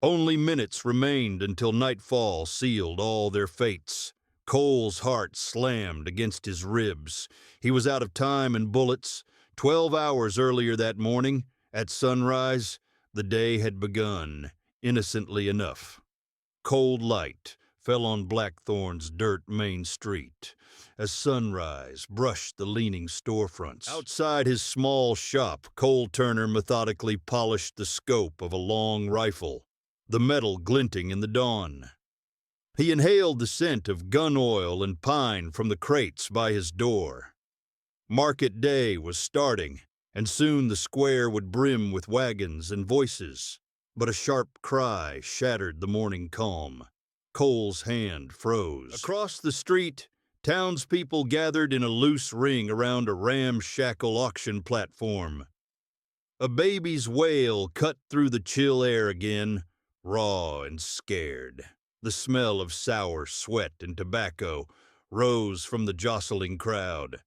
Only minutes remained until nightfall sealed all their fates. Cole's heart slammed against his ribs. He was out of time and bullets. 12 hours earlier that morning, at sunrise, the day had begun, innocently enough. Cold light fell on Blackthorn's dirt main street as sunrise brushed the leaning storefronts. Outside his small shop, Cole Turner methodically polished the scope of a long rifle, the metal glinting in the dawn. He inhaled the scent of gun oil and pine from the crates by his door. Market day was starting, and soon the square would brim with wagons and voices. But a sharp cry shattered the morning calm. Cole's hand froze. Across the street, townspeople gathered in a loose ring around a ramshackle auction platform. A baby's wail cut through the chill air again, raw and scared. The smell of sour sweat and tobacco rose from the jostling crowd.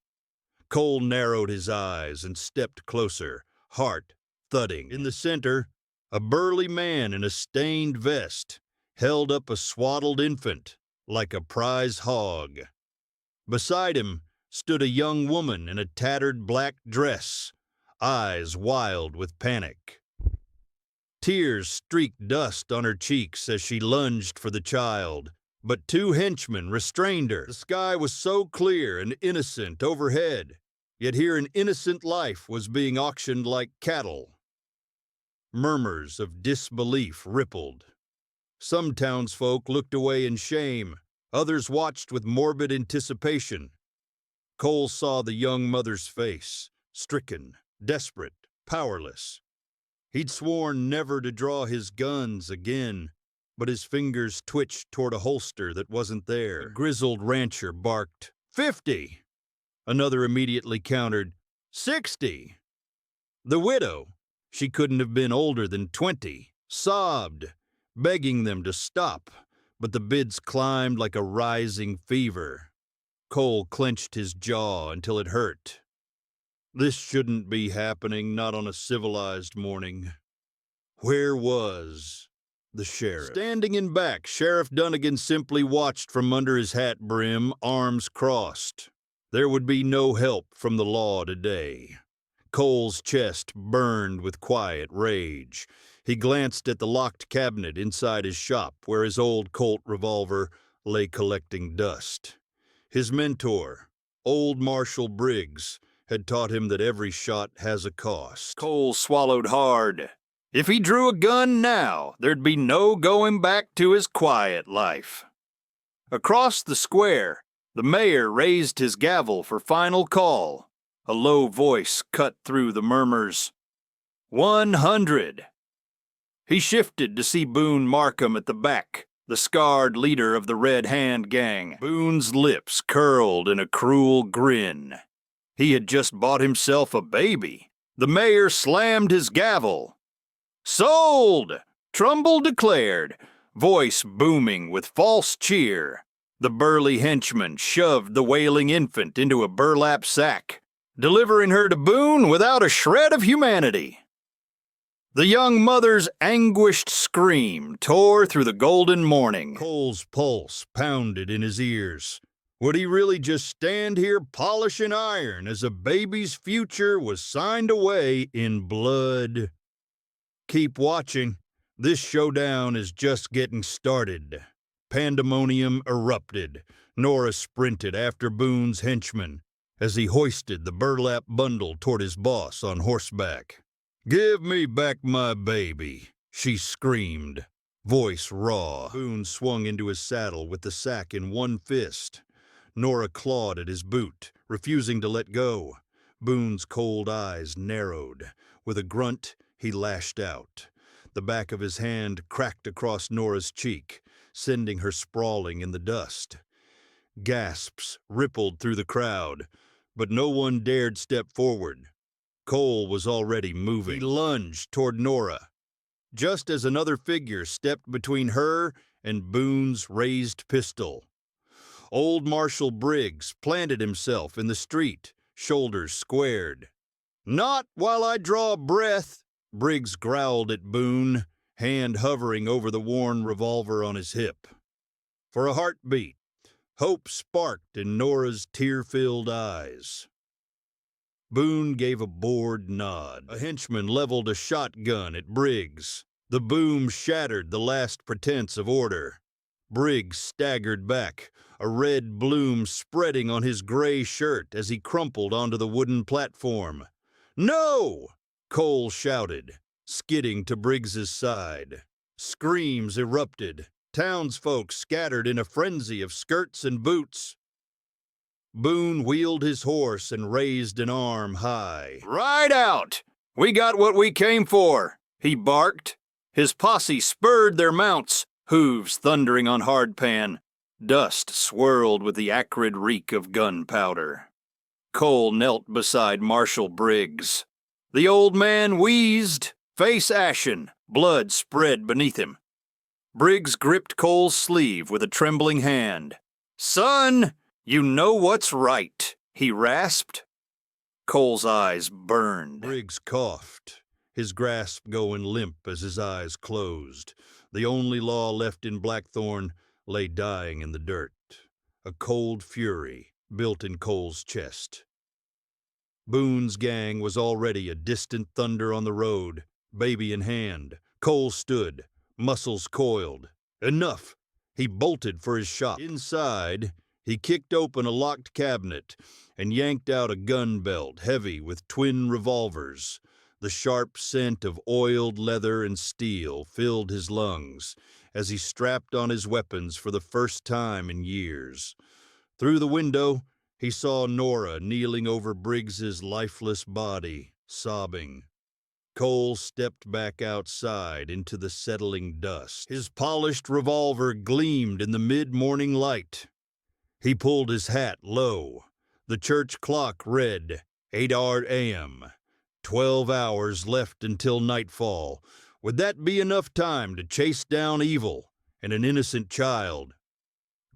Cole narrowed his eyes and stepped closer, heart thudding. In the center, a burly man in a stained vest held up a swaddled infant like a prize hog. Beside him stood a young woman in a tattered black dress, eyes wild with panic. Tears streaked dust on her cheeks as she lunged for the child, but two henchmen restrained her. The sky was so clear and innocent overhead, yet here an innocent life was being auctioned like cattle. Murmurs of disbelief rippled. Some townsfolk looked away in shame, others watched with morbid anticipation. Cole saw the young mother's face, stricken, desperate, powerless. He'd sworn never to draw his guns again, but his fingers twitched toward a holster that wasn't there. A grizzled rancher barked, "50!" Another immediately countered, 60! The widow, she couldn't have been older than 20, sobbed, begging them to stop, but the bids climbed like a rising fever. Cole clenched his jaw until it hurt. This shouldn't be happening, not on a civilized morning. Where was the sheriff? Standing in back, Sheriff Dunnigan simply watched from under his hat brim, arms crossed. There would be no help from the law today. Cole's chest burned with quiet rage. He glanced at the locked cabinet inside his shop where his old Colt revolver lay collecting dust. His mentor, old Marshal Briggs, had taught him that every shot has a cost. Cole swallowed hard. If he drew a gun now, there'd be no going back to his quiet life. Across the square, the mayor raised his gavel for final call. A low voice cut through the murmurs. 100. He shifted to see Boone Markham at the back, the scarred leader of the Red Hand Gang. Boone's lips curled in a cruel grin. He had just bought himself a baby. The mayor slammed his gavel. "Sold!" Trumbull declared, voice booming with false cheer. The burly henchman shoved the wailing infant into a burlap sack, delivering her to Boone without a shred of humanity. The young mother's anguished scream tore through the golden morning. Cole's pulse pounded in his ears. Would he really just stand here polishing iron as a baby's future was signed away in blood? Keep watching. This showdown is just getting started. Pandemonium erupted. Nora sprinted after Boone's henchman as he hoisted the burlap bundle toward his boss on horseback. "Give me back my baby," she screamed, voice raw. Boone swung into his saddle with the sack in one fist. Nora clawed at his boot, refusing to let go. Boone's cold eyes narrowed. With a grunt, he lashed out. The back of his hand cracked across Nora's cheek, sending her sprawling in the dust. Gasps rippled through the crowd, but no one dared step forward. Cole was already moving. He lunged toward Nora, just as another figure stepped between her and Boone's raised pistol. Old Marshal Briggs planted himself in the street, shoulders squared. "Not while I draw breath," Briggs growled at Boone, hand hovering over the worn revolver on his hip. For a heartbeat, hope sparked in Nora's tear-filled eyes. Boone gave a bored nod. A henchman leveled a shotgun at Briggs. The boom shattered the last pretense of order. Briggs staggered back, a red bloom spreading on his gray shirt as he crumpled onto the wooden platform. "No!" Cole shouted, skidding to Briggs's side. Screams erupted. Townsfolk scattered in a frenzy of skirts and boots. Boone wheeled his horse and raised an arm high. "Ride out! We got what we came for," he barked. His posse spurred their mounts, hooves thundering on hardpan. Dust swirled with the acrid reek of gunpowder. Cole knelt beside Marshal Briggs. The old man wheezed, face ashen, blood spread beneath him. Briggs gripped Cole's sleeve with a trembling hand. "Son, you know what's right," he rasped. Cole's eyes burned. Briggs coughed, his grasp going limp as his eyes closed. The only law left in Blackthorn lay dying in the dirt. A cold fury built in Cole's chest. Boone's gang was already a distant thunder on the road, baby in hand. Cole stood, muscles coiled. Enough! He bolted for his shop. Inside, he kicked open a locked cabinet and yanked out a gun belt heavy with twin revolvers. The sharp scent of oiled leather and steel filled his lungs as he strapped on his weapons for the first time in years. Through the window, he saw Nora kneeling over Briggs's lifeless body, sobbing. Cole stepped back outside into the settling dust. His polished revolver gleamed in the mid-morning light. He pulled his hat low. The church clock read 8 a.m. 12 hours left until nightfall. Would that be enough time to chase down evil and an innocent child?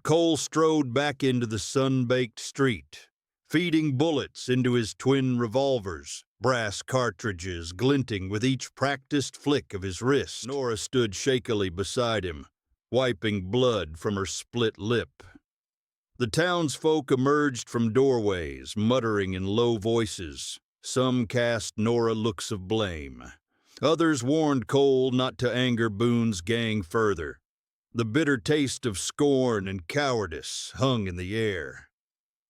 Cole strode back into the sun-baked street, feeding bullets into his twin revolvers, brass cartridges glinting with each practiced flick of his wrist. Nora stood shakily beside him, wiping blood from her split lip. The townsfolk emerged from doorways, muttering in low voices. Some cast Nora looks of blame. Others warned Cole not to anger Boone's gang further. The bitter taste of scorn and cowardice hung in the air.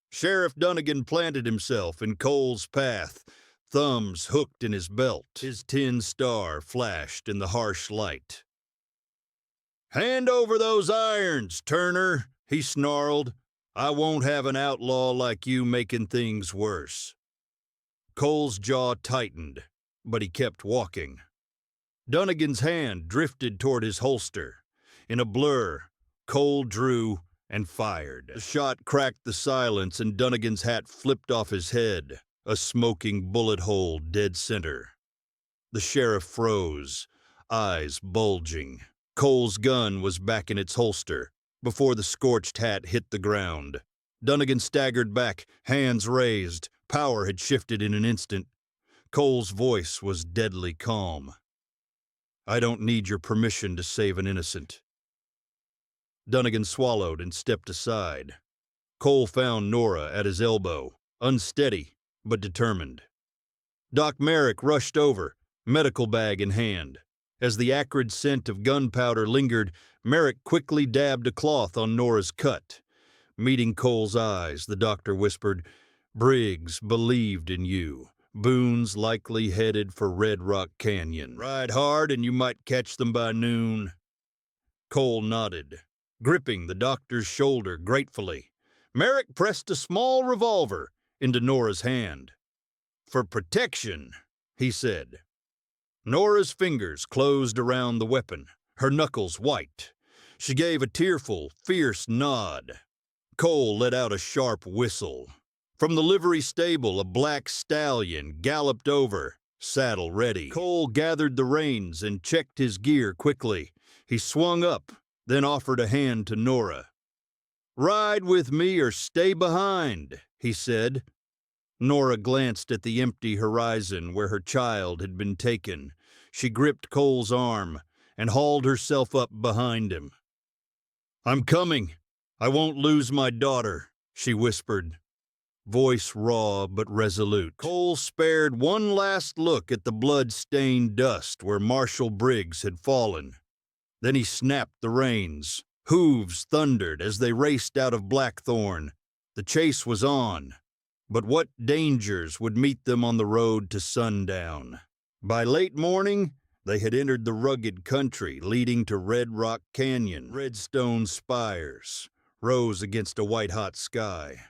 Sheriff Dunnigan planted himself in Cole's path, thumbs hooked in his belt. His tin star flashed in the harsh light. "Hand over those irons, Turner," he snarled. "I won't have an outlaw like you making things worse." Cole's jaw tightened, but he kept walking. Dunnigan's hand drifted toward his holster. In a blur, Cole drew and fired. The shot cracked the silence and Dunnigan's hat flipped off his head, a smoking bullet hole dead center. The sheriff froze, eyes bulging. Cole's gun was back in its holster before the scorched hat hit the ground. Dunnigan staggered back, hands raised. Power had shifted in an instant. Cole's voice was deadly calm. "I don't need your permission to save an innocent." Dunnigan swallowed and stepped aside. Cole found Nora at his elbow, unsteady but determined. Doc Merrick rushed over, medical bag in hand. As the acrid scent of gunpowder lingered, Merrick quickly dabbed a cloth on Nora's cut. Meeting Cole's eyes, the doctor whispered, "Briggs believed in you. Boone's likely headed for Red Rock Canyon. Ride hard and you might catch them by noon." Cole nodded, gripping the doctor's shoulder gratefully. Merrick pressed a small revolver into Nora's hand. "For protection," he said. Nora's fingers closed around the weapon, her knuckles white. She gave a tearful, fierce nod. Cole let out a sharp whistle. From the livery stable, a black stallion galloped over, saddle ready. Cole gathered the reins and checked his gear quickly. He swung up, then offered a hand to Nora. "Ride with me or stay behind," he said. Nora glanced at the empty horizon where her child had been taken. She gripped Cole's arm, and hauled herself up behind him. "I'm coming. I won't lose my daughter," she whispered, voice raw but resolute. Cole spared one last look at the blood-stained dust where Marshal Briggs had fallen. Then he snapped the reins. Hooves thundered as they raced out of Blackthorn. The chase was on. But what dangers would meet them on the road to sundown? By late morning, they had entered the rugged country leading to Red Rock Canyon. Redstone spires rose against a white-hot sky.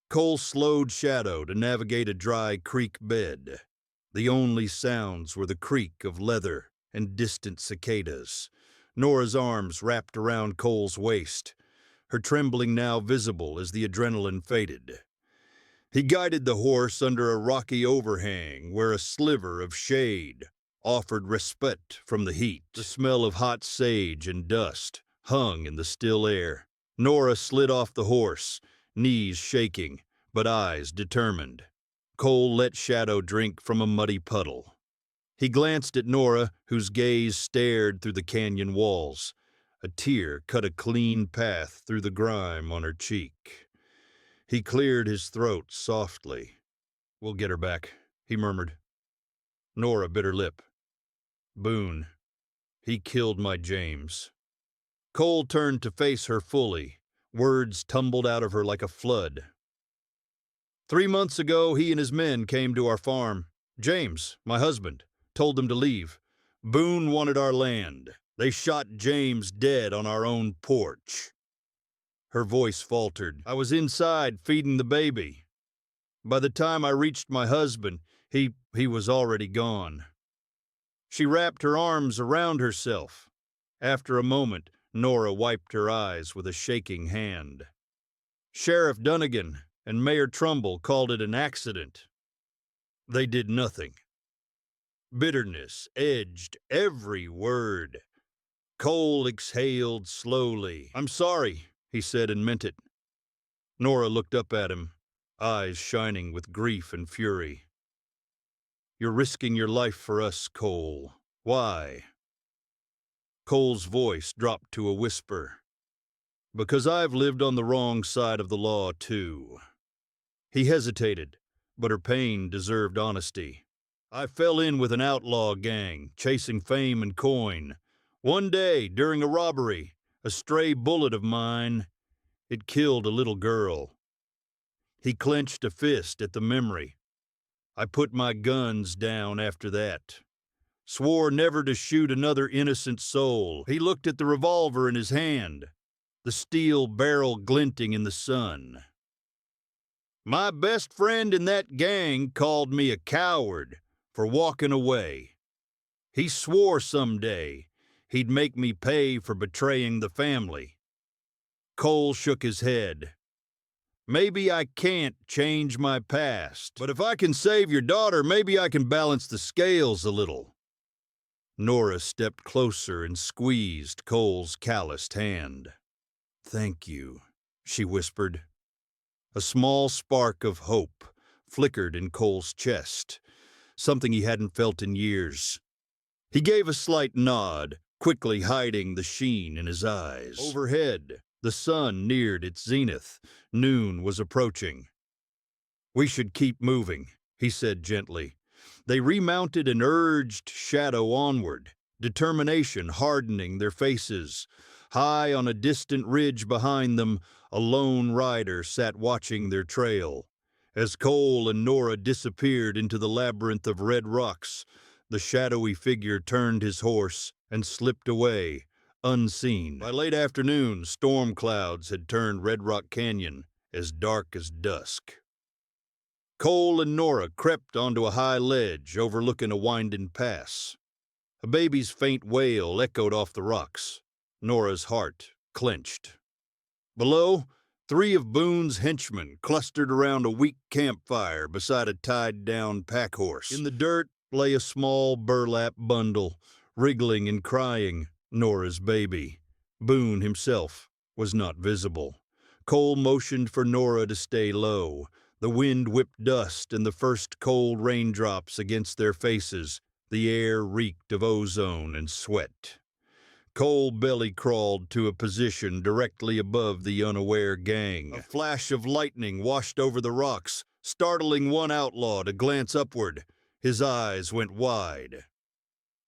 Cole slowed Shadow to navigate a dry creek bed. The only sounds were the creak of leather and distant cicadas. Nora's arms wrapped around Cole's waist, her trembling now visible as the adrenaline faded. He guided the horse under a rocky overhang where a sliver of shade offered respite from the heat. The smell of hot sage and dust hung in the still air. Nora slid off the horse, knees shaking, but eyes determined. Cole let Shadow drink from a muddy puddle. He glanced at Nora, whose gaze stared through the canyon walls. A tear cut a clean path through the grime on her cheek. He cleared his throat softly. "We'll get her back," he murmured. Nora bit her lip. "Boone, he killed my James." Cole turned to face her fully. Words tumbled out of her like a flood. "3 months ago, he and his men came to our farm. James, my husband, told them to leave. Boone wanted our land. They shot James dead on our own porch." Her voice faltered. "I was inside feeding the baby. By the time I reached my husband, he was already gone." She wrapped her arms around herself. After a moment, Nora wiped her eyes with a shaking hand. "Sheriff Dunnigan and Mayor Trumbull called it an accident. They did nothing." Bitterness edged every word. Cole exhaled slowly. "I'm sorry," he said and meant it. Nora looked up at him, eyes shining with grief and fury. "You're risking your life for us, Cole. Why?" Cole's voice dropped to a whisper. "Because I've lived on the wrong side of the law, too." He hesitated, but her pain deserved honesty. "I fell in with an outlaw gang, chasing fame and coin. One day, during a robbery, a stray bullet of mine, it killed a little girl." He clenched a fist at the memory. "I put my guns down after that. Swore never to shoot another innocent soul." He looked at the revolver in his hand, the steel barrel glinting in the sun. "My best friend in that gang called me a coward for walking away. He swore someday he'd make me pay for betraying the family." Cole shook his head. "Maybe I can't change my past, but if I can save your daughter, maybe I can balance the scales a little." Nora stepped closer and squeezed Cole's calloused hand. "Thank you," she whispered. A small spark of hope flickered in Cole's chest, something he hadn't felt in years. He gave a slight nod, quickly hiding the sheen in his eyes. Overhead, the sun neared its zenith. Noon was approaching. "We should keep moving," he said gently. They remounted and urged Shadow onward, determination hardening their faces. High on a distant ridge behind them, a lone rider sat watching their trail. As Cole and Nora disappeared into the labyrinth of red rocks, the shadowy figure turned his horse and slipped away, unseen. By late afternoon, storm clouds had turned Red Rock Canyon as dark as dusk. Cole and Nora crept onto a high ledge overlooking a winding pass. A baby's faint wail echoed off the rocks. Nora's heart clenched. Below, 3 of Boone's henchmen clustered around a weak campfire beside a tied-down pack-horse. In the dirt lay a small burlap bundle, wriggling and crying, Nora's baby. Boone himself was not visible. Cole motioned for Nora to stay low. The wind whipped dust and the first cold raindrops against their faces. The air reeked of ozone and sweat. Cole belly crawled to a position directly above the unaware gang. A flash of lightning washed over the rocks, startling one outlaw to glance upward. His eyes went wide.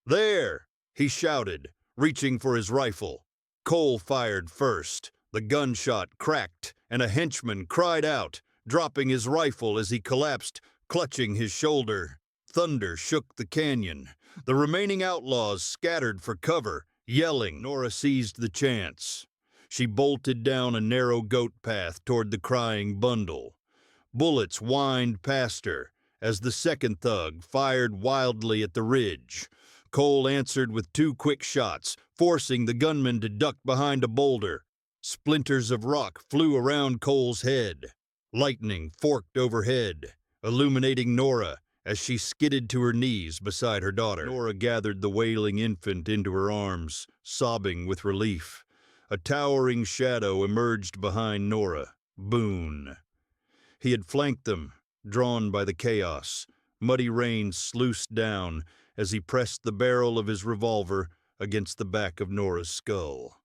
"There!" he shouted, reaching for his rifle. Cole fired first. The gunshot cracked, and a henchman cried out, dropping his rifle as he collapsed, clutching his shoulder. Thunder shook the canyon. The remaining outlaws scattered for cover, yelling. Nora seized the chance. She bolted down a narrow goat path toward the crying bundle. Bullets whined past her as the second thug fired wildly at the ridge. Cole answered with 2 quick shots, forcing the gunman to duck behind a boulder. Splinters of rock flew around Cole's head. Lightning forked overhead, illuminating Nora as she skidded to her knees beside her daughter. Nora gathered the wailing infant into her arms, sobbing with relief. A towering shadow emerged behind Nora, Boone. He had flanked them, drawn by the chaos. Muddy rain sluiced down as he pressed the barrel of his revolver against the back of Nora's skull.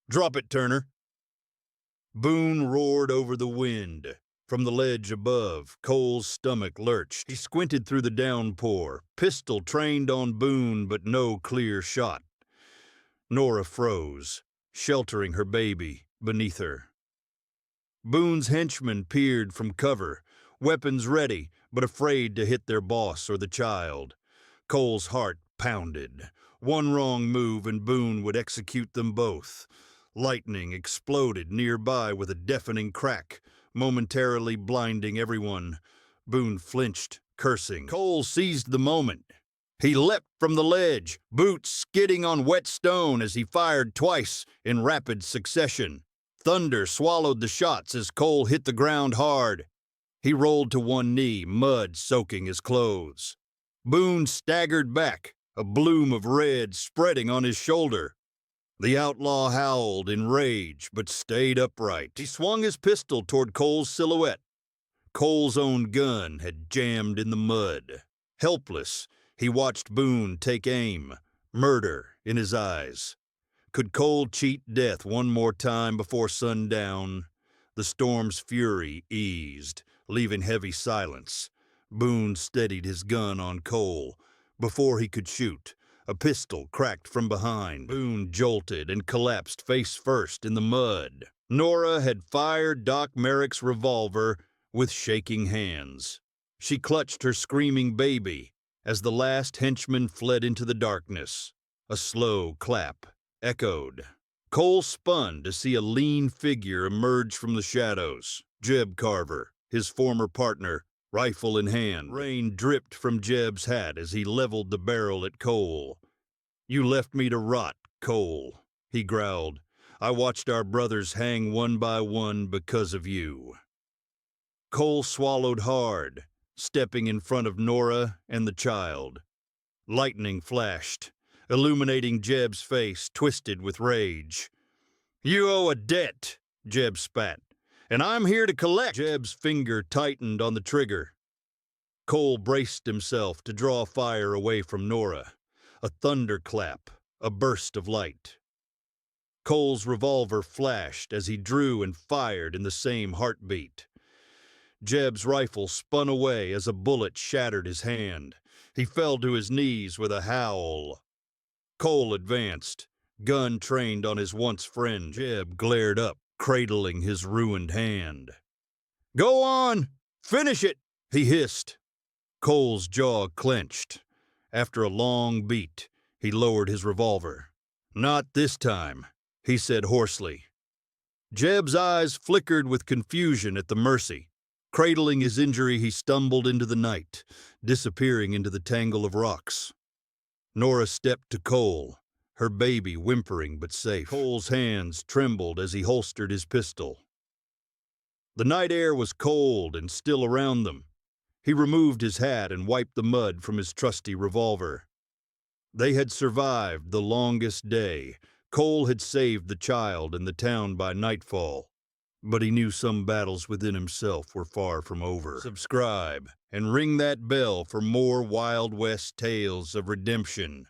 "Drop it, Turner!" Boone roared over the wind. From the ledge above, Cole's stomach lurched. He squinted through the downpour, pistol trained on Boone, but no clear shot. Nora froze, sheltering her baby beneath her. Boone's henchmen peered from cover, weapons ready, but afraid to hit their boss or the child. Cole's heart pounded. One wrong move and Boone would execute them both. Lightning exploded nearby with a deafening crack, momentarily blinding everyone. Boone flinched, cursing. Cole seized the moment. He leapt from the ledge, boots skidding on wet stone as he fired twice in rapid succession. Thunder swallowed the shots as Cole hit the ground hard. He rolled to one knee, mud soaking his clothes. Boone staggered back, a bloom of red spreading on his shoulder. The outlaw howled in rage, but stayed upright. He swung his pistol toward Cole's silhouette. Cole's own gun had jammed in the mud. Helpless, he watched Boone take aim, murder in his eyes. Could Cole cheat death one more time before sundown? The storm's fury eased, leaving heavy silence. Boone steadied his gun on Cole. Before he could shoot, a pistol cracked from behind. Boone jolted and collapsed face first in the mud. Nora had fired Doc Merrick's revolver with shaking hands. She clutched her screaming baby as the last henchman fled into the darkness. A slow clap echoed. Cole spun to see a lean figure emerge from the shadows. Jeb Carver, his former partner, rifle in hand. Rain dripped from Jeb's hat as he leveled the barrel at Cole. "You left me to rot, Cole," he growled. "I watched our brothers hang one by one because of you." Cole swallowed hard, stepping in front of Nora and the child. Lightning flashed, illuminating Jeb's face, twisted with rage. "You owe a debt," Jeb spat, "and I'm here to collect." Jeb's finger tightened on the trigger. Cole braced himself to draw fire away from Nora. A thunderclap, a burst of light. Cole's revolver flashed as he drew and fired in the same heartbeat. Jeb's rifle spun away as a bullet shattered his hand. He fell to his knees with a howl. Cole advanced, gun trained on his once friend. Jeb glared up, cradling his ruined hand. "Go on! Finish it!" he hissed. Cole's jaw clenched. After a long beat, he lowered his revolver. "Not this time," he said hoarsely. Jeb's eyes flickered with confusion at the mercy. Cradling his injury, he stumbled into the night, disappearing into the tangle of rocks. Nora stepped to Cole, her baby whimpering but safe. Cole's hands trembled as he holstered his pistol. The night air was cold and still around them. He removed his hat and wiped the mud from his trusty revolver. They had survived the longest day. Cole had saved the child and the town by nightfall. But he knew some battles within himself were far from over. Subscribe and ring that bell for more Wild West tales of redemption,